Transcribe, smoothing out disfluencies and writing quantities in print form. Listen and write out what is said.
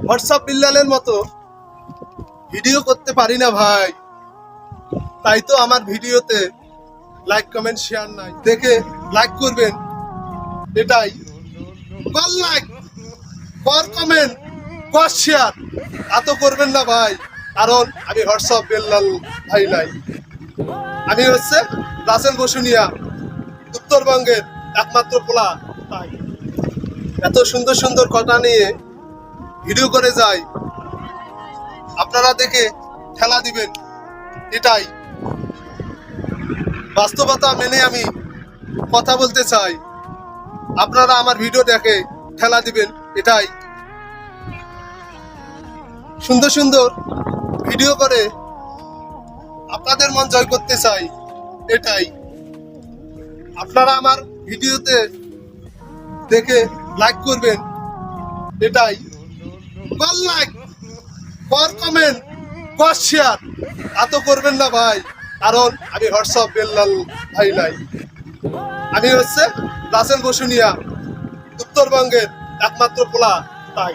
WhatsApp বিল্লালের মতো video করতে পারি না ভাই, তাই তো আমার ভিডিওতে লাইক কমেন্ট শেয়ার নাই। দেখে লাইক করবেন, এটাই। কর লাইক, কর কমেন্ট, কর শেয়ার, এত করবেন না ভাই, কারণ আমি হোয়াটসঅ্যাপ বিল্লাল ভাই নাই। আমি হচ্ছে রাসেল বসুনিয়া, উত্তরবঙ্গের একমাত্র পোলা। তাই এত সুন্দর সুন্দর কথা নিয়ে ভিডিও করে যাই, আপনারা দেখে খেলা দিবেন, এটাই। বাস্তবতা মেনে আমি কথা বলতে চাই, আপনারা আমার ভিডিও দেখে খেলা দিবেন, এটাই। সুন্দর সুন্দর ভিডিও করে আপনাদের মন জয় করতে চাই, এটাই। আপনারা আমার ভিডিওতে দেখে লাইক করবেন, এটাই। কর লাইক, কর কমেন্ট, কর শেয়ার, এত করবেন না ভাই, কারণ আমি হোয়াটসঅ্যাপ বিল্লাল ভাই নাই। আমি হচ্ছে রাসেল বসুনিয়া, উত্তরবঙ্গের একমাত্র পোলা। তাই